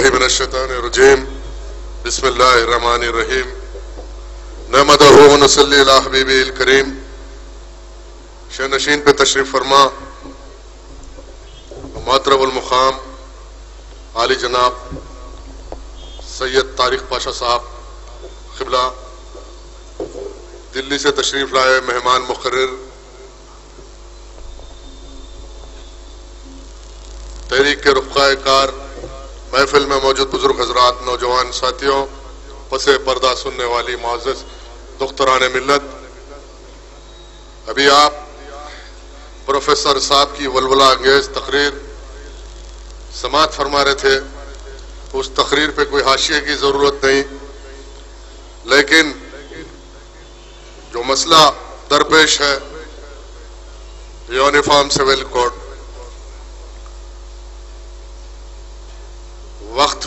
باللہ من الشیطان الرجیم بسم اللہ الرحمن الرحیم نحمدہ و نصلی علی حبیبہ الکریم شہنشین پہ تشریف فرما محترم المقام عالی جناب سید طارق پاشا صاحب قبلہ، دلی سے تشریف لائے مہمان مقرر تحریک کے رفقائے کار، محفل میں موجود بزرگ حضرات، نوجوان ساتھیوں، پس پردہ سننے والی معزز دختران ملت، ابھی آپ پروفیسر صاحب کی ولولہ انگیز تقریر سماعت فرما رہے تھے. اس تقریر پہ کوئی حاشیے کی ضرورت نہیں، لیکن جو مسئلہ درپیش ہے یونیفارم سول کوڈ، وقت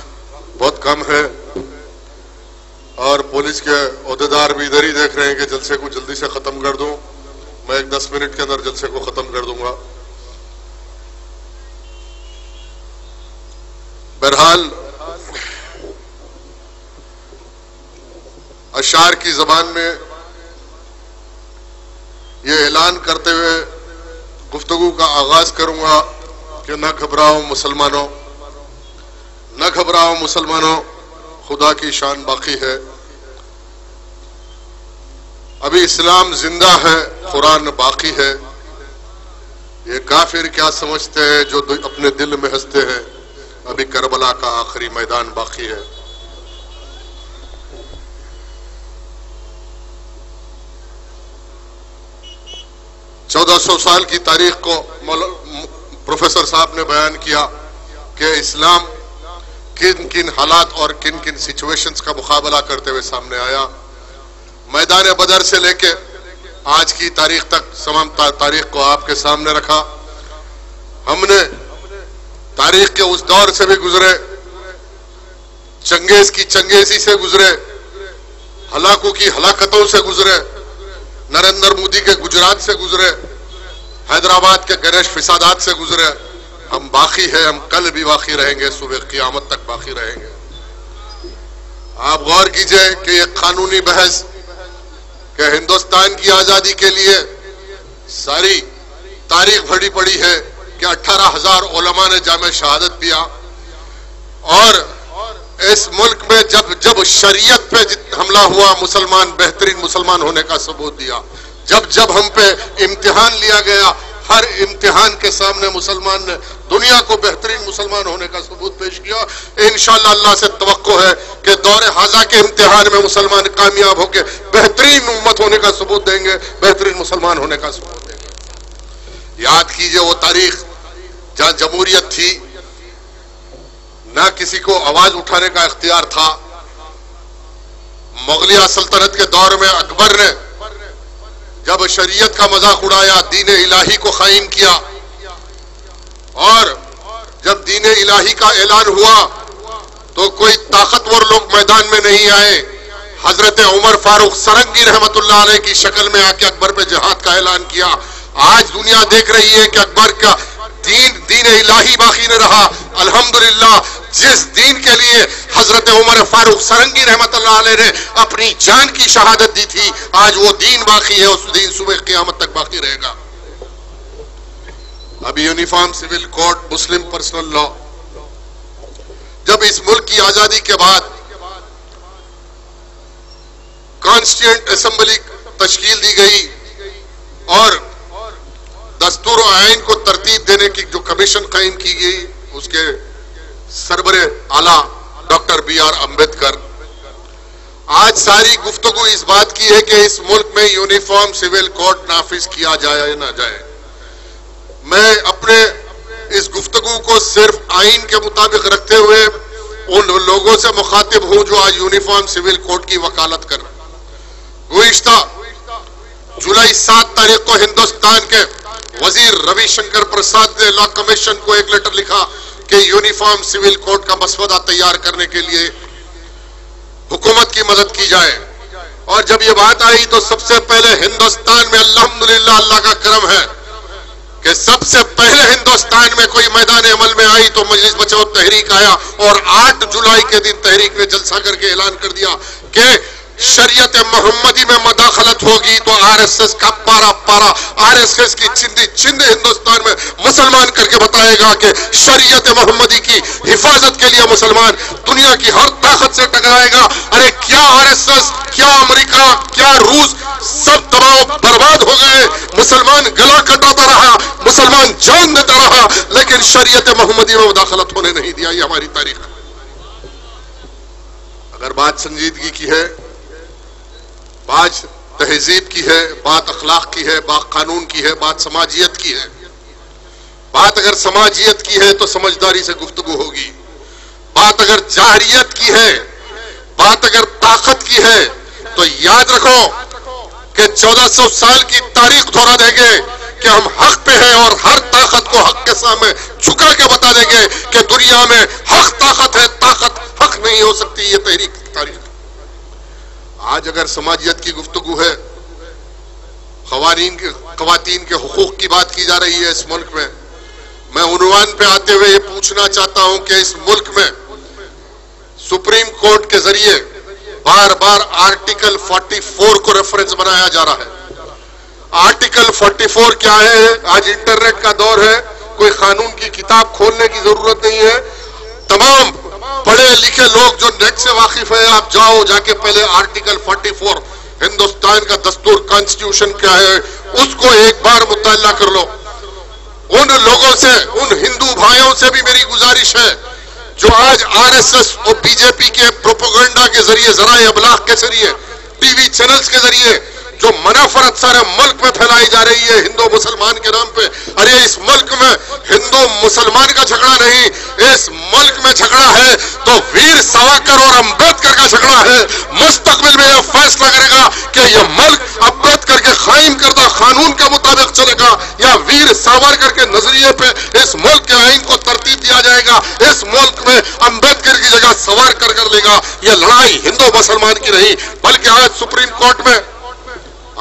بہت کم ہے اور پولیس کے عہدیدار بھی ادھر ہی دیکھ رہے ہیں کہ جلسے کو جلدی سے ختم کر دوں. میں 10 منٹ کے اندر جلسے کو ختم کر دوں گا. بہرحال اشعار کی زبان میں یہ اعلان کرتے ہوئے گفتگو کا آغاز کروں گا کہ نہ گھبراؤ مسلمانوں، نہ گھبراؤ مسلمانوں، خدا کی شان باقی ہے. ابھی اسلام زندہ ہے، قرآن باقی ہے. یہ کافر کیا سمجھتے ہیں جو اپنے دل میں ہنستے ہیں، ابھی کربلا کا آخری میدان باقی ہے. چودہ 1400 سال کی تاریخ کو پروفیسر صاحب نے بیان کیا کہ اسلام کن کن حالات اور کن کن سچویشنز کا مقابلہ کرتے ہوئے سامنے آیا. میدان بدر سے لے کے آج کی تاریخ تک تمام تاریخ کو آپ کے سامنے رکھا. ہم نے تاریخ کے اس دور سے بھی گزرے، چنگیز کی چنگیزی سے گزرے، ہلاکوں کی ہلاکتوں سے گزرے، نریندر مودی کے گجرات سے گزرے، حیدرآباد کے گنیش فسادات سے گزرے. ہم باقی ہیں، ہم کل بھی باقی رہیں گے، صبح قیامت تک باقی رہیں گے. آپ غور کیجئے کہ یہ قانونی بحث کہ ہندوستان کی آزادی کے لیے ساری تاریخ بھری پڑی ہے کہ 18,000 علماء نے جامع شہادت دیا، اور اس ملک میں جب شریعت پہ حملہ ہوا مسلمان بہترین مسلمان ہونے کا ثبوت دیا. جب ہم پہ امتحان لیا گیا، ہر امتحان کے سامنے مسلمان نے دنیا کو بہترین مسلمان ہونے کا ثبوت پیش کیا. انشاءاللہ اللہ سے توقع ہے کہ دور حاضر کے امتحان میں مسلمان کامیاب ہو کے بہترین امت ہونے کا ثبوت دیں گے، بہترین مسلمان ہونے کا ثبوت دیں گے. یاد کیجئے وہ تاریخ جہاں جمہوریت تھی، نہ کسی کو آواز اٹھانے کا اختیار تھا. مغلیہ سلطنت کے دور میں اکبر نے جب شریعت کا مذاق اڑایا، دین الہی کو قائم کیا، اور جب دین الہی کا اعلان ہوا تو کوئی طاقتور لوگ میدان میں نہیں آئے. حضرت عمر فاروق سرنگی رحمت اللہ علیہ کی شکل میں آ کے اکبر پہ جہاد کا اعلان کیا. آج دنیا دیکھ رہی ہے کہ اکبر کا دین الہی باقی نہ رہا. الحمدللہ جس دین کے لیے حضرت عمر فاروق سرنگی رحمت اللہ علیہ نے اپنی جان کی شہادت دی تھی، آج وہ دین باقی ہے، اس دین صبح قیامت تک باقی رہے گا. اب یونیفارم سول کوڈ، مسلم پرسنل لا، جب اس ملک کی آزادی کے بعد کانسٹیٹیوئنٹ اسمبلی تشکیل دی گئی اور دستور و آئین کو ترتیب دینے کی جو کمیشن قائم کی گئی، اس کے سربراہ اعلیٰ ڈاکٹر بی آر امبیڈکر. آج ساری گفتگو اس بات کی ہے کہ اس ملک میں یونیفارم سول کوڈ نافذ کیا جائے یا نہ جائے. میں اپنے اس گفتگو کو صرف آئین کے مطابق رکھتے ہوئے ان لوگوں سے مخاطب ہوں جو آج یونیفارم سول کوڈ کی وکالت کر رہے ہیں. گزشتہ جولائی 7 تاریخ کو ہندوستان کے وزیر روی شنکر پرساد نے لا کمیشن کو ایک لیٹر لکھا کہ یونیفارم سول کوڈ کا مسودہ تیار کرنے کے لیے حکومت کی مدد کی جائے. اور جب یہ بات آئی تو سب سے پہلے ہندوستان میں الحمدللہ اللہ کا کرم ہے کہ سب سے پہلے ہندوستان میں کوئی میدان عمل میں آئی تو مجلس بچاؤ تحریک آیا، اور 8 جولائی کے دن تحریک نے جلسہ کر کے اعلان کر دیا کہ شریعت محمدی میں مداخلت ہوگی تو آر ایس ایس کا پارا آر ایس ایس کی چند ہندوستان میں مسلمان کر کے بتائے گا کہ شریعت محمدی کی حفاظت کے لیے مسلمان دنیا کی ہر طاقت سے ٹکرائے گا۔ ارے کیا آر ایس ایس، کیا امریکہ، کیا روس، سب تباہ برباد ہو گئے۔ مسلمان گلا کٹاتا رہا، مسلمان جان دیتا رہا، لیکن شریعت محمدی میں مداخلت ہونے نہیں دیا۔ یہ ہماری تاریخ ہے۔ اگر بات سنجیدگی کی ہے، بات تہذیب کی ہے، بات اخلاق کی ہے، بات قانون کی ہے، بات سماجیت کی ہے، بات اگر سماجیت کی ہے تو سمجھداری سے گفتگو ہوگی، بات اگر جاہریت کی ہے، بات اگر طاقت کی ہے تو یاد رکھو کہ 1400 سال کی تاریخ دہرا دیں گے کہ ہم حق پہ ہیں، اور ہر طاقت کو حق کے سامنے جھکا کے بتا دیں گے کہ دنیا میں حق طاقت ہے، طاقت حق نہیں ہو سکتی۔ یہ تحریک کی تاریخ۔ آج اگر سماجیت کی گفتگو ہے، خواتین کے حقوق کی بات کی جا رہی ہے اس ملک میں، میں عنوان پہ آتے ہوئے یہ پوچھنا چاہتا ہوں کہ اس ملک میں سپریم کورٹ کے ذریعے بار بار آرٹیکل 44 کو ریفرنس بنایا جا رہا ہے۔ آرٹیکل 44 کیا ہے؟ آج انٹرنیٹ کا دور ہے، کوئی قانون کی کتاب کھولنے کی ضرورت نہیں ہے۔ تمام پڑھے لکھے لوگ جو نیٹ سے واقف ہیں، آپ جاؤ، جا کے پہلے آرٹیکل 44 ہندوستان کا دستور کانسٹیٹیوشن کیا ہے اس کو ایک بار مطالعہ کر لو۔ ان لوگوں سے، ان ہندو بھائیوں سے بھی میری گزارش ہے جو آج آر ایس ایس اور بی جے پی کے پروپیگنڈا کے ذریعے، ذرائع ابلاغ کے ذریعے، ٹی وی چینلز کے ذریعے جو منافرت سارے ملک میں پھیلائی جا رہی ہے ہندو مسلمان کے نام پہ، ارے اس ملک میں ہندو مسلمان کا جھگڑا نہیں، اس ملک میں جھگڑا ہے تو ویر ساورکر اور امبیڈکر کا جھگڑا ہے۔ مستقبل میں یہ فیصلہ کرے گا کہ یہ ملک امبیڈکر کے قائم کردہ قانون کے مطابق چلے گا یا ویر ساورکر کے نظریے پہ اس ملک کے آئین کو ترتیب دیا جائے گا۔ اس ملک میں امبیڈکر کی جگہ ساورکر کر لے گا۔ یہ لڑائی ہندو مسلمان کی نہیں، بلکہ آج سپریم کورٹ میں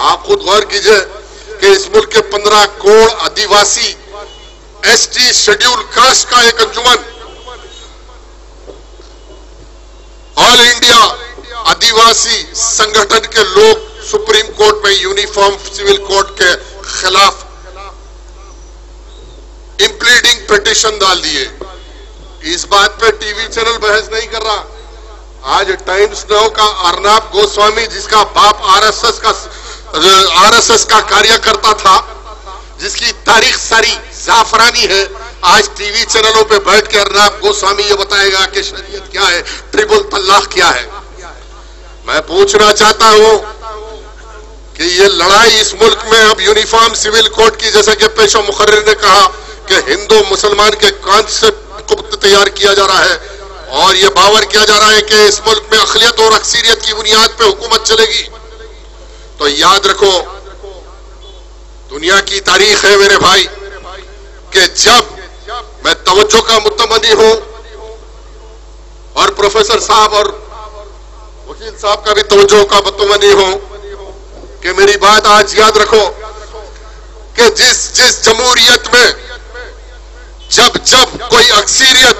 آپ خود غور کیجئے کہ اس ملک کے 15 کروڑ آدیواسی ایس ٹی شیڈیول کاسٹ کا ایک انجمن آل انڈیا آدیواسی سنگھٹن کے لوگ سپریم کورٹ میں یونیفارم سول کوڈ کے خلاف امپلیڈنگ پیٹیشن ڈال دیے۔ اس بات پہ ٹی وی چینل بحث نہیں کر رہا۔ آج ٹائمز ناؤ کا ارناب گوسوامی، جس کا باپ آر ایس ایس کا کاریہ کرتا تھا، جس کی تاریخ ساری زعفرانی ہے، آج ٹی وی چینلوں پہ بیٹھ کے ارناب گوسوامی یہ بتائے گا کہ شریعت کیا ہے، ٹرپل طلاق کیا ہے۔ میں پوچھنا چاہتا ہوں کہ یہ لڑائی اس ملک میں اب یونیفارم سول کوڈ کی، جیسا کہ پیشہ مقرر نے کہا کہ ہندو مسلمان کے کانسیپٹ کو تیار کیا جا رہا ہے اور یہ باور کیا جا رہا ہے کہ اس ملک میں اقلیت اور اکثریت کی بنیاد پہ حکومت چلے گی، تو یاد رکھو دنیا کی تاریخ ہے میرے بھائی کہ جب میں توجہ کا متمنی ہوں، اور پروفیسر صاحب اور وکیل صاحب کا بھی توجہ کا متمنی ہوں کہ میری بات آج یاد رکھو کہ جس جمہوریت میں جب کوئی اکثریت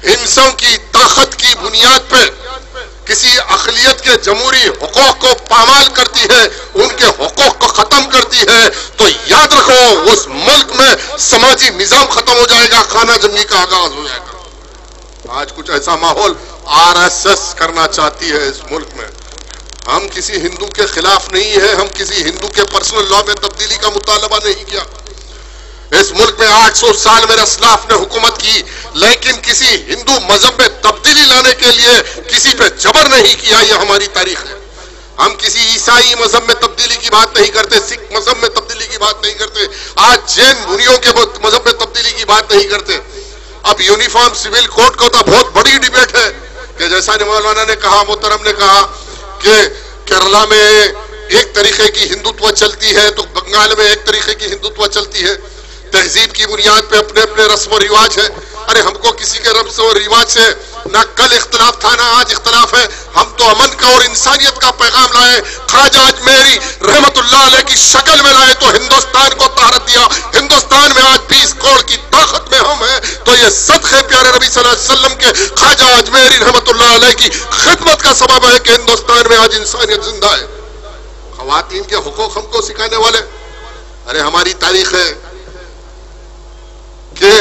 ہندسوں کی طاقت کی بنیاد پہ کسی اقلیت کے جمہوری حقوق کو پامال کرتی ہے، ان کے حقوق کو ختم کرتی ہے، تو یاد رکھو اس ملک میں سماجی نظام ختم ہو جائے گا، خانہ جنگی کا آغاز ہو جائے گا۔ آج کچھ ایسا ماحول آر ایس ایس کرنا چاہتی ہے اس ملک میں۔ ہم کسی ہندو کے خلاف نہیں ہے، ہم کسی ہندو کے پرسنل لا میں تبدیلی کا مطالبہ نہیں کیا۔ اس ملک میں 800 سال میرے اسلاف نے حکومت کی، لیکن کسی ہندو مذہب میں تبدیلی لانے کے لیے کسی پہ جبر نہیں کیا۔ یہ ہماری تاریخ ہے۔ ہم کسی عیسائی مذہب میں تبدیلی کی بات نہیں کرتے، سکھ مذہب میں تبدیلی کی بات نہیں کرتے، آج جین منیوں کے مذہب میں تبدیلی کی بات نہیں کرتے۔ اب یونیفارم سول کوڈ کا تو بہت بڑی ڈیبیٹ ہے کہ جیسا مولانا نے کہا، محترم نے کہا کہ کیرلا میں ایک طریقے کی ہندوتو چلتی ہے تو بنگال میں ایک طریقے کی ہندوتو چلتی ہے، تہذیب کی بنیاد پہ اپنے اپنے رسم و رواج ہے۔ ارے ہم کو کسی کے رسم و رواج سے نہ کل اختلاف تھا نہ آج اختلاف ہے. ہم تو امن کا اور انسانیت کا پیغام لائے. خواجہ اجمیری رحمت اللہ علیہ کی شکل میں لائے تو ہندوستان کو طہارت دیا. ہندوستان میں آج 20 کروڑ کی طاقت میں ہم ہیں تو یہ صدقے پیارے نبی صلی اللہ علیہ وسلم کے خواجہ اجمیری رحمت اللہ علیہ کی خدمت کا سبب ہے کہ ہندوستان میں آج انسانیت زندہ ہے. خواتین کے حقوق ہم کو سکھانے والے، ارے ہماری تاریخ ہے کہ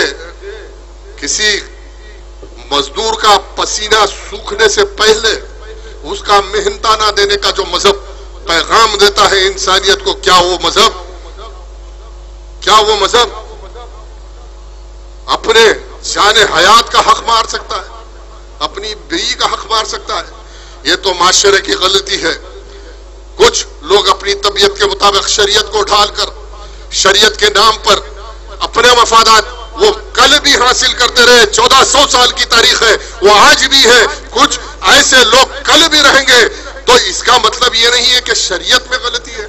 کسی مزدور کا پسینہ سوکھنے سے پہلے اس کا محنتانہ دینے کا جو مذہب پیغام دیتا ہے انسانیت کو، کیا وہ مذہب اپنے جان حیات کا حق مار سکتا ہے، اپنی بیوی کا حق مار سکتا ہے؟ یہ تو معاشرے کی غلطی ہے. کچھ لوگ اپنی طبیعت کے مطابق شریعت کو ڈھال کر شریعت کے نام پر اپنے مفادات وہ کل بھی حاصل کرتے رہے. 1400 سال کی تاریخ ہے، وہ آج بھی ہے. کچھ ایسے لوگ کل بھی رہیں گے. تو اس کا مطلب یہ نہیں ہے کہ شریعت میں غلطی ہے.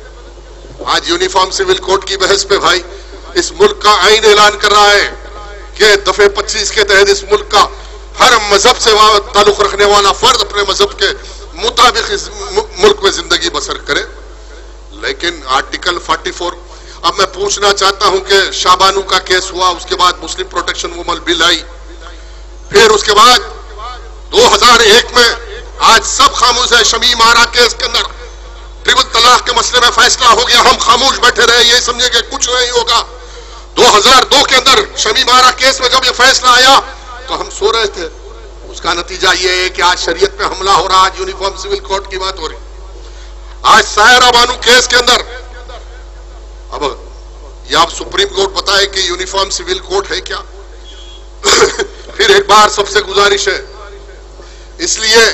آج یونیفارم سول کوڈ کی بحث پہ بھائی اس ملک کا آئین اعلان کر رہا ہے کہ دفعہ 25 کے تحت اس ملک کا ہر مذہب سے تعلق رکھنے والا فرد اپنے مذہب کے مطابق اس ملک میں زندگی بسر کرے. لیکن آرٹیکل 44، اب میں پوچھنا چاہتا ہوں کہ شاہ بانو کا کیس ہوا، اس کے بعد مسلم پروٹیکشن وومن بل آئی، پھر اس کے بعد 2001 میں آج سب خاموش ہے. شمیم آرا کیس کے اندر ٹرپل طلاق کے مسئلے میں فیصلہ ہو گیا، ہم خاموش بیٹھے رہے یہ سمجھے کہ کچھ نہیں ہوگا. 2002 کے اندر شمیم آرا کیس میں جب یہ فیصلہ آیا تو ہم سو رہے تھے. اس کا نتیجہ یہ ہے کہ آج شریعت پہ حملہ ہو رہا، آج یونیفارم سول کوڈ کی بات ہو رہی. آج سائرہ بانو کیس کے اندر اب یہ آپ سپریم کورٹ بتائے کہ یونیفارم سول کوڈ ہے کیا؟ پھر ایک بار سب سے گزارش ہے، اس لیے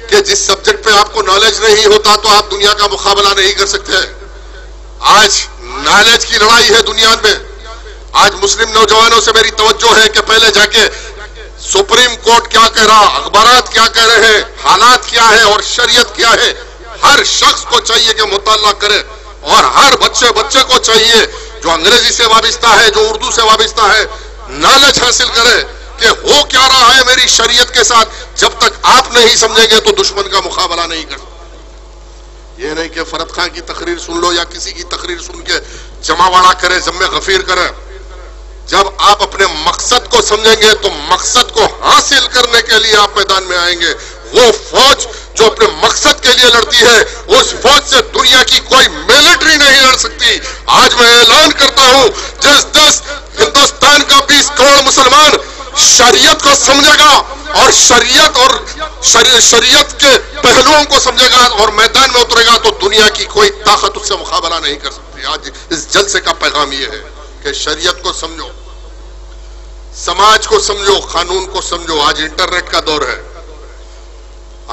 کہ جس سبجیکٹ پہ آپ کو نالج نہیں ہوتا تو آپ دنیا کا مقابلہ نہیں کر سکتے. آج نالج کی لڑائی ہے دنیا میں. آج مسلم نوجوانوں سے میری توجہ ہے کہ پہلے جا کے سپریم کورٹ کیا کہہ رہا، اخبارات کیا کہہ رہے ہیں، حالات کیا ہے اور شریعت کیا ہے. ہر شخص کو چاہیے کہ مطالعہ کرے اور ہر بچے کو چاہیے جو انگریزی سے وابستہ ہے، جو اردو سے وابستہ ہے، نالج حاصل کرے کہ ہو کیا رہا ہے میری شریعت کے ساتھ. جب تک آپ نہیں سمجھیں گے تو دشمن کا مقابلہ نہیں کر سکتے. یہ نہیں کہ فرد خان کی تقریر سن لو یا کسی کی تقریر سن کے جمع واڑا کرے، ذم غفیر کرے. جب آپ اپنے مقصد کو سمجھیں گے تو مقصد کو حاصل کرنے کے لیے آپ میدان میں آئیں گے. وہ فوج جو اپنے مقصد کے لیے لڑتی ہے اس فوج سے دنیا کی کوئی ملٹری نہیں لڑ سکتی. آج میں اعلان کرتا ہوں جس ہندوستان کا 20 کروڑ مسلمان شریعت کو سمجھے گا اور شریعت کے پہلوؤں کو سمجھے گا اور میدان میں اترے گا تو دنیا کی کوئی طاقت اس سے مقابلہ نہیں کر سکتی. آج اس جلسے کا پیغام یہ ہے کہ شریعت کو سمجھو، سماج کو سمجھو، قانون کو سمجھو. آج انٹرنیٹ کا دور ہے.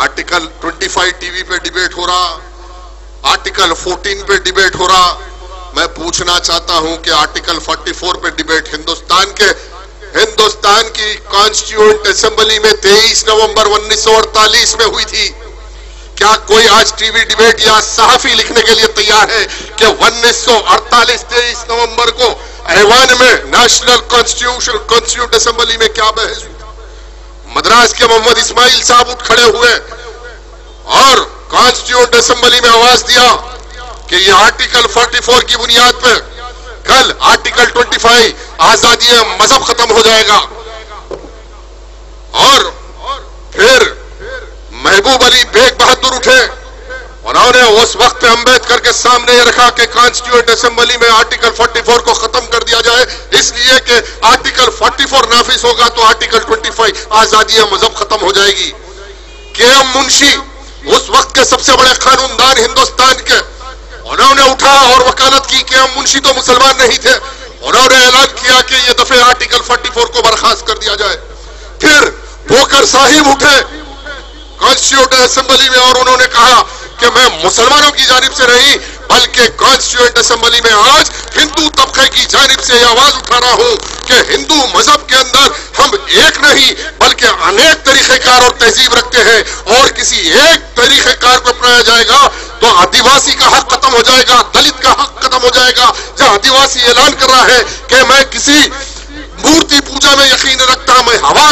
آرٹیکل 25 ٹی وی پہ ڈیبیٹ ہو رہا، آرٹیکل 14 پہ ڈیبیٹ ہو رہا. میں پوچھنا چاہتا ہوں کہ آرٹیکل 44 پہ ڈیبیٹ ہندوستان کی کانسٹیٹیوئنٹ اسمبلی میں 23 نومبر 1948 میں ہوئی تھی. کیا کوئی آج ٹی وی ڈیبیٹ یا صحافی لکھنے کے لیے تیار ہے کہ 1948 23 نومبر کو ایوان میں نیشنل کانسٹیٹیوشن اسمبلی میں کیا بحث ہوئی؟ مدراس کے محمد اسماعیل صاحب اٹھ کھڑے ہوئے اور کانسٹیٹیوشن اسمبلی میں آواز دیا کہ یہ آرٹیکل 44 کی بنیاد پر کل آرٹیکل 25 آزادی مذہب ختم ہو جائے گا. اور پھر محبوب علی بیگ بہادر اٹھے، انہوں نے اس وقت امبیڈکر کے سامنے یہ رکھا کہ کانسٹیٹیوشن اسمبلی میں آرٹیکل 44 کو ختم کر دیا جائے، اس لیے کہ آرٹیکل 44 نافذ ہوگا تو آرٹیکل 25 آزادی مذہب ختم ہو جائے گی. کے ایم منشی اس وقت کے سب سے بڑے قانون دان ہندوستان کے، انہوں نے اٹھا اور وکالت کی. کے ایم منشی تو مسلمان نہیں تھے، انہوں نے اعلان کیا کہ یہ دفعہ آرٹیکل 44 کو برخاست کر دیا جائے. پھر بوکر صاحب اٹھے کانسٹیٹیوشن اسمبلی میں اور انہوں نے کہا کہ میں مسلمانوں کی جانب سے نہیں بلکہ کانسٹیٹیوشن اسمبلی میں آج ہندو طبقے کی جانب سے یہ آواز اٹھا رہا ہوں کہ ہندو مذہب کے اندر ہم ایک نہیں بلکہ انیک طریقہ کار اور تہذیب رکھتے ہیں، اور کسی ایک طریقہ کار کو اپنایا جائے گا تو آدیواسی کا حق ختم ہو جائے گا، دلت کا حق ختم ہو جائے گا. جہاں آدیواسی اعلان کر رہا ہے کہ میں کسی مورتی پوجا میں یقین رکھتا، میں ہوا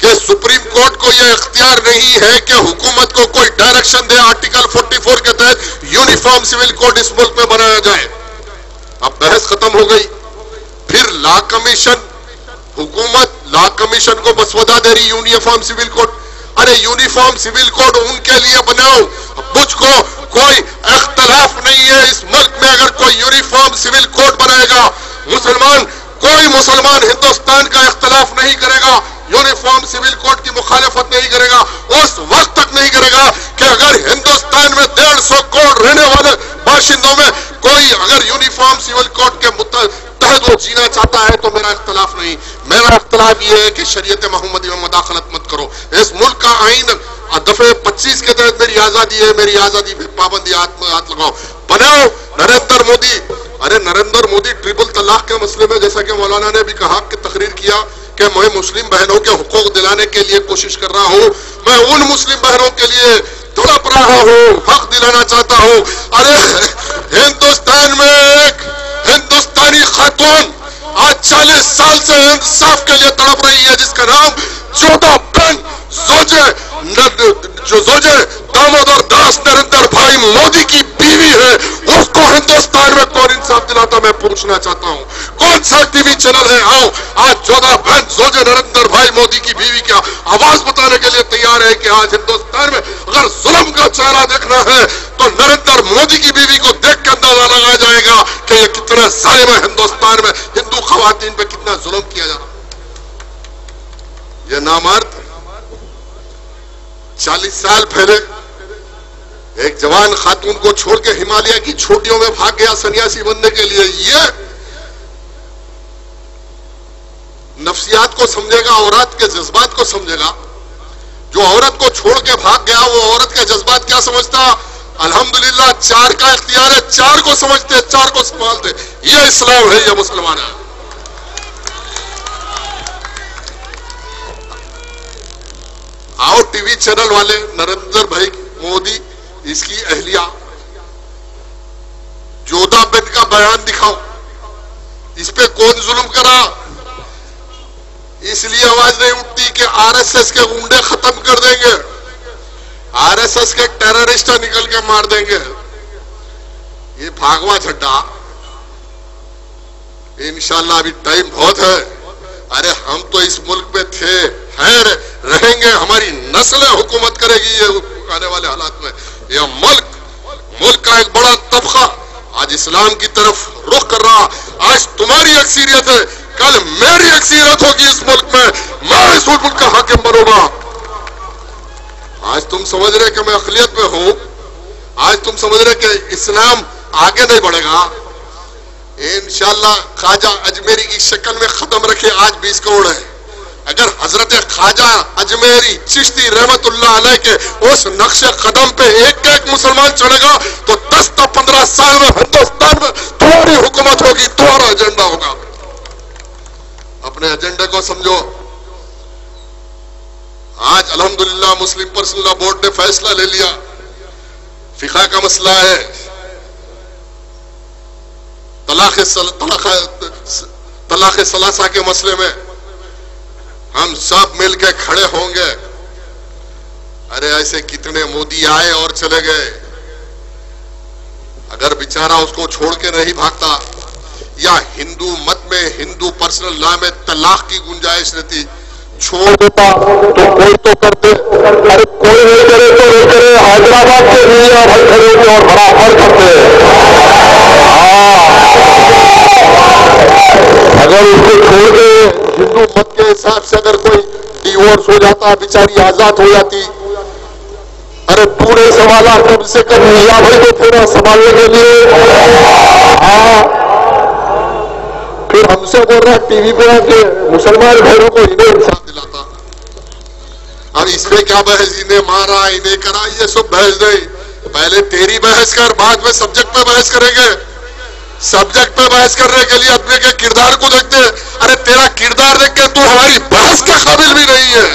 کہ سپریم کورٹ کو یہ اختیار نہیں ہے کہ حکومت کو کوئی ڈائریکشن دے آرٹیکل 44 کے تحت یونیفارم سول کوڈ اس ملک میں بنایا جائے. اب بحث ختم ہو گئی. پھر لا کمیشن، حکومت لا کمیشن کو مسودہ دے رہی یونیفارم سول کوڈ. ارے یونیفارم سول کوڈ ان کے لیے بناؤ مجھ کو کوئی اختلاف نہیں ہے اس ملک میں. اگر کوئی یونیفارم سول کوڈ بنائے گا کوئی مسلمان ہندوستان کا اختلاف نہیں کرے گا، یونیفارم سول کوڈ کی مخالفت نہیں کرے گا، اس وقت تک نہیں کرے گا کہ اگر ہندوستان میں 150 کروڑ رہنے والے باشندوں میں کوئی اگر یونیفارم سول کوڈ کے تحت وہ جینا چاہتا ہے تو میرا اختلاف نہیں. میرا اختلاف یہ ہے کہ شریعت محمدی میں مداخلت مت کرو. اس ملک کا آئین دفعہ 25 کے تحت میری آزادی ہے، میری آزادی پہ پابندی ہاتھ لگاؤ. بناؤ نریندر مودی. ارے نریندر مودی ٹرپل طلاق کے مسئلے میں جیسا کہ مولانا نے بھی کہا کہ تقریر کیا کہ میں مسلم بہنوں کے حقوق دلانے کے لیے کوشش کر رہا ہوں، میں ان مسلم بہنوں کے لیے تڑپ رہا ہوں، حق دلانا چاہتا ہوں. ارے ہندوستان میں ایک ہندوستانی خاتون آج 40 سال سے انصاف کے لیے تڑپ رہی ہے جس کا نام جودا بین زوجے دامود اور داس نریندر بھائی مودی کی بیوی ہے. اس کو ہندوستان میں کون انصاف دلاتا میں پوچھنا چاہتا ہوں. کون سا ٹی وی چینل ہے آؤ آج جودا بین زوجے نریندر بھائی مودی کی بیوی کا آواز بتانے کے لیے تیار ہے کہ آج ہندوستان میں اگر ظلم کا چہرہ دیکھنا ہے تو نریندر مودی کی بیوی کو دیکھ کے اندازہ لگایا جائے گا کہ یہ کتنا ظالم ہے. ہندوستان میں ہندو خواتین پہ کتنا ظلم کیا جا رہا. یہ نامرد 40 سال پہلے ایک جوان خاتون کو چھوڑ کے ہمالیہ کی چھوٹیوں میں بھاگ گیا سنیاسی بننے کے لیے. یہ نفسیات کو سمجھے گا، عورت کے جذبات کو سمجھے گا. جو عورت کو چھوڑ کے بھاگ گیا وہ عورت کے جذبات کیا سمجھتا؟ الحمدللہ 4 کا اختیار ہے، 4 کو سمجھتے، 4 کو سنبھالتے. یہ اسلام ہے، یہ مسلمان ہے. آؤ ٹی وی چینل والے نریندر بھائی مودی اس کی اہلیہ جودا بین کا بیان دکھاؤ. اس پہ کون ظلم کرا؟ اس لیے آواز نہیں اٹھتی کہ آر ایس ایس کے گنڈے ختم کر دیں گے، آر ایس ایس کے ٹیررسٹ نکل کے مار دیں گے. یہ بھاگوا جھڈا انشاءاللہ ابھی ٹائم بہت ہے. ارے ہم تو اس ملک میں تھے، ہیں، رہیں گے، ہماری نسلیں حکومت کرے گی یہ آنے والے حالات میں. یہ ملک کا ایک بڑا طبقہ آج اسلام کی طرف رخ کر رہا. آج تمہاری اکثریت ہے، کل میری اکثریت ہوگی اس ملک میں، میں اس ملک کا حاکم بنوں گا. آج تم سمجھ رہے کہ میں اقلیت میں ہوں، آج تم سمجھ رہے کہ اسلام آگے نہیں بڑھے گا. انشاءاللہ خواجہ اجمیری کی شکل میں ختم رکھے آج 20 کروڑ ہے. اگر حضرت خواجہ اجمیری چشتی رحمت اللہ علیہ کے اس نقش قدم پہ ایک ایک مسلمان چڑھے گا تو 10 تا 15 سال میں ہندوستان میں تمہاری حکومت ہوگی، تمہارا ایجنڈا ہوگا. اپنے ایجنڈے کو سمجھو. آج الحمدللہ مسلم پرسنل لا بورڈ نے فیصلہ لے لیا. فقہ کا مسئلہ ہے، طلاق ثلاثہ کے مسئلے میں ہم سب مل کے کھڑے ہوں گے. ارے ایسے کتنے مودی آئے اور چلے گئے. اگر بیچارہ اس کو چھوڑ کے نہیں بھاگتا یا ہندو مت میں ہندو پرسنل لا میں طلاق کی گنجائش رہتی چھوڑ دیتا تو کوئی تو کرتے. ارے کوئی نہیں کرے تو نہیں کرے. حیدرآباد کے میاں بھائی کھڑے ہوتے اور برابر کرتے. اگر اس کو چھوڑ کے ہندو مت کے حساب سے اگر کوئی ڈیورس ہو جاتا بیچاری آزاد ہو جاتی. ارے پورے سوالات کم سے کم میاں بھائی کو پورا سنبھالنے کے لیے. پھر ہم سے بول رہا ٹی وی پہ کہ مسلمان بھائیوں کو انہیں انصاف دلاتا. اب اس میں کیا بحث، انہیں مارا انہیں کرا، یہ سب بحث نہیں. پہلے تیری بحث کر، بعد میں سبجیکٹ پہ بحث کریں گے. سبجیکٹ پہ بحث کرنے کے لیے اپنے کے کردار کو دیکھتے. ارے تیرا کردار دیکھ کے تو ہماری بحث کے قابل بھی نہیں ہے.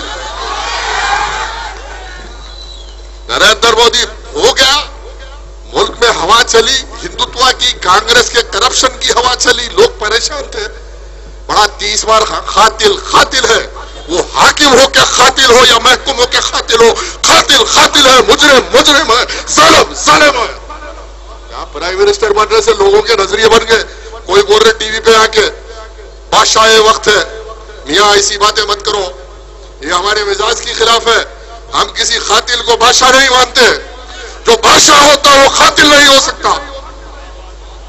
نریندر مودی ہو گیا، ملک میں ہوا چلی ہندوتوا کی، کانگریس کے کرپشن کی ہوا چلی، لوگ پریشان تھے. بڑا 30 بار قاتل ہے. وہ حاکم ہو کے قاتل ہو یا محکوم ہو کے قاتل ہو، قاتل قاتل ہے، مجرم مجرم ہے، ظالم ظالم ہے۔ کیا پرائم منسٹر بننے سے لوگوں کے نظریے بن گئے؟ کوئی بول رہے ٹی وی پہ آ کے بادشاہ وقت ہے، میاں ایسی باتیں مت کرو، یہ ہمارے مزاج کے خلاف ہے۔ ہم کسی قاتل کو بادشاہ نہیں مانتے، جو بادشاہ ہوتا وہ قاتل نہیں ہو سکتا۔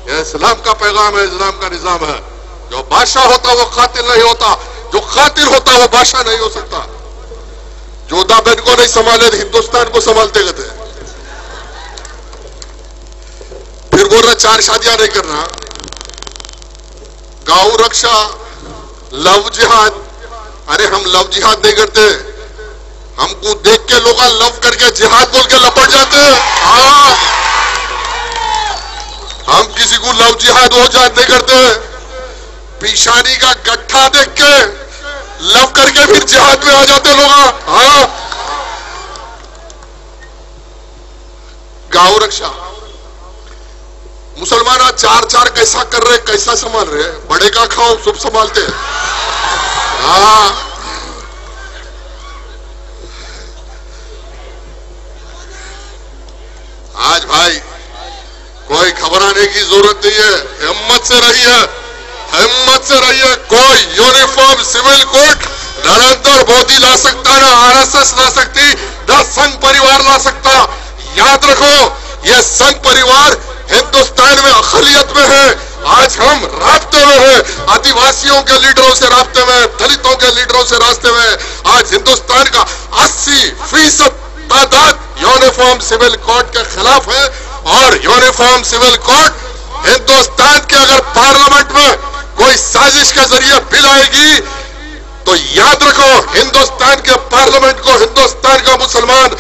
یہ اسلام کا پیغام ہے، اسلام کا نظام ہے۔ جو بادشاہ ہوتا وہ قاتل نہیں ہوتا، جو قاتل ہوتا وہ بادشاہ نہیں ہو سکتا۔ جودا بین کو نہیں سنبھالے ہندوستان کو سنبھالتے گئے تھے۔ پھر بول رہا 4 شادیاں نہیں کرنا، گاؤں رکشا، لو جہاد۔ ارے ہم لو جہاد نہیں کرتے، ہم کو دیکھ کے لوگ لو کر کے جہاد بول کے لپٹ جاتے ہیں۔ ہم کسی کو لو جہاد ہو جہاد نہیں کرتے، پیشانی کا گٹھا دیکھ کے لو کر کے پھر جہاد میں آ جاتے لوگ۔ ہاں گاؤں رکشا، مسلمان آج 4 کیسا کر رہے، کیسا سنبھال رہے؟ بڑے کا کھاؤ سب سنبھالتے۔ ہاں آج بھائی کوئی گھبرانے کی ضرورت نہیں ہے، ہمت سے رہیے، ہمت سے رہیے۔ کوئی uniform civil code Narendra Modi لا سکتا، نہ RSS لا سکتی، نہ سنگھ پریوار لا سکتا۔ یاد رکھو یہ سنگھ پریوار ہندوستان میں اقلیت میں ہے، آج ہم رابطے میں ہیں، آدیواسیوں کے لیڈروں سے رابطے میں، دلتوں کے لیڈروں سے راستے میں۔ آج ہندوستان کا 80% تعداد یونیفارم سول کوڈ کے خلاف ہے، اور یونیفارم سول کوڈ ہندوستان کے اگر پارلیمنٹ میں کوئی سازش کے ذریعے بل آئے گی تو یاد رکھو ہندوستان کے پارلیمنٹ کو ہندوستان کا مسلمان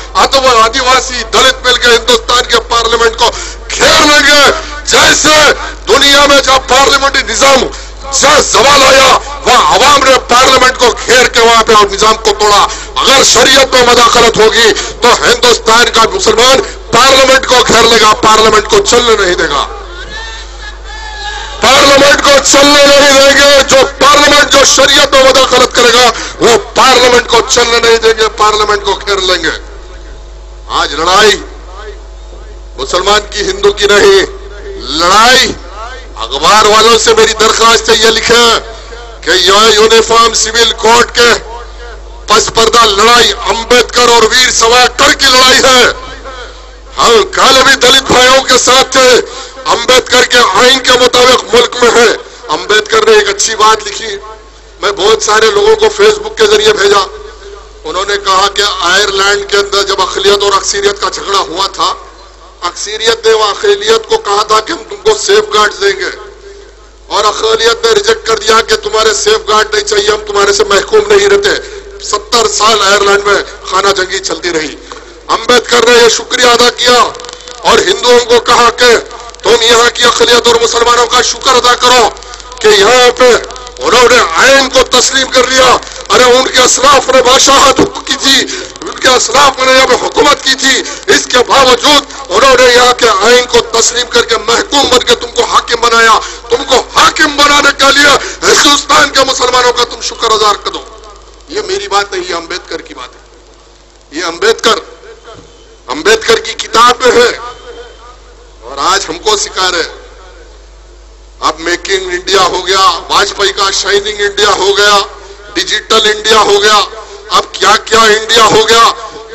آدیواسی دلت مل کے ہندوستان کے پارلیمنٹ کو گھیر لیں گے۔ جیسے دنیا میں جب پارلیمنٹری نظام سے زوال آیا وہاں عوام نے پارلیمنٹ کو گھیر کے وہاں پہ نظام کو توڑا۔ اگر شریعت میں مداخلت ہوگی تو ہندوستان کا مسلمان پارلیمنٹ کو گھیر لے گا، پارلیمنٹ کو چلنے نہیں دے گا، پارلیمنٹ کو چلنے نہیں دیں گے۔ جو پارلیمنٹ جو شریعت میں مداخلت کرے گا وہ پارلیمنٹ کو چلنے نہیں دیں گے، پارلیمنٹ کو گھیر لیں گے۔ آج لڑائی مسلمان کی ہندو کی نہیں، لڑائی اخبار والوں سے میری درخواست ہے یہ لکھیں کہ یہ یونیفارم سول کوڈ کے پس پردہ لڑائی امبیڈکر اور ویر ساورکر کی لڑائی ہے۔ ہم کل بھی دلت بھائیوں کے ساتھ تھے، امبیڈکر کے آئین کے مطابق ملک میں ہے۔ امبیڈکر نے ایک اچھی بات لکھی، میں بہت سارے لوگوں کو فیس بک کے ذریعے بھیجا۔ انہوں نے کہا کہ آئرلینڈ کے اندر جب اقلیت اور اکثریت کا جھگڑا ہوا تھا، اکثریت نے وہ اقلیت کو کہا تھا کہ ہم تم کو سیف گارڈ دیں گے، اور اقلیت نے ریجیکٹ کر دیا کہ تمہارے سیف گارڈ نہیں چاہیے، ہم تمہارے سے محکوم نہیں رہتے۔ 70 سال آئرلینڈ میں خانہ جنگی چلتی رہی۔ امبیڈکر نے یہ شکریہ ادا کیا اور ہندوؤں کو کہا کہ تم یہاں کی اقلیت اور مسلمانوں کا شکر ادا کرو کہ یہاں پہ انہوں نے آئین کو تسلیم کر لیا۔ ارے ان کے اسلاف نے بادشاہت کی تھی، ان کے اسلاف نے یہاں پہ حکومت کی تھی، اس کے باوجود انہوں نے یہاں کے آئین کو تسلیم کر کے محکوم بن کے تم کو حاکم بنایا۔ تم کو حاکم بنانے کے لیے ہندوستان کے مسلمانوں کا تم شکر ادا کر دو۔ یہ میری بات نہیں، یہ امبیڈکر کی بات ہے، یہ امبیڈکر کی کتاب میں ہے، اور آج ہم کو سکھا رہے۔ اب میکنگ انڈیا ہو گیا، واجپئی کا شائننگ انڈیا ہو گیا، ڈیجیٹل انڈیا ہو گیا، اب کیا کیا انڈیا ہو گیا،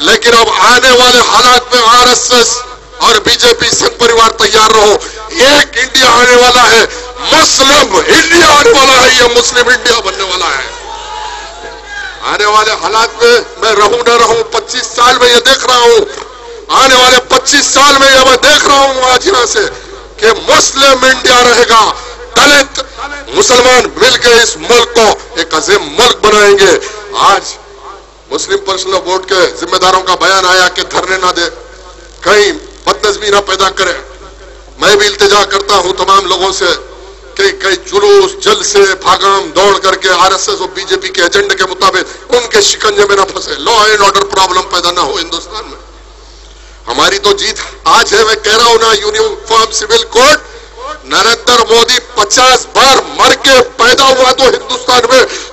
لیکن اب آنے والے حالات میں RSS اور BJP سنگھ پریوار تیار رہو، ایک انڈیا آنے والا ہے، مسلم انڈیا آنے والا ہے، یہ مسلم انڈیا بننے والا ہے۔ آنے والے حالات میں رہوں نہ رہوں، 25 سال میں یہ دیکھ رہا ہوں، آنے والے 25 سال میں یہ میں دیکھ رہا ہوں آج یہاں سے کہ مسلم انڈیا رہے گا۔ دلت مسلمان مل کے اس ملک کو ایک عظیم ملک بنائیں گے۔ آج مسلم پرسنل بورڈ کے ذمہ داروں کا بیان آیا کہ دھرنے نہ دے، کہیں بدنظمی نہ پیدا کرے۔ میں بھی التجا کرتا ہوں تمام لوگوں سے کہ کئی جلوس جلسے بھاگم دوڑ کر کے RSS اور BJP کے ایجنڈے کے مطابق ان کے شکنجے میں نہ پھنسے، لا اینڈ آرڈر پرابلم پیدا نہ ہو ہندوستان میں۔ ہماری تو جیت آج ہے، میں کہہ رہا ہوں نا، uniform civil code Narendra Modi 50 بار مر کے پیدا ہوا تو ہندوستان میں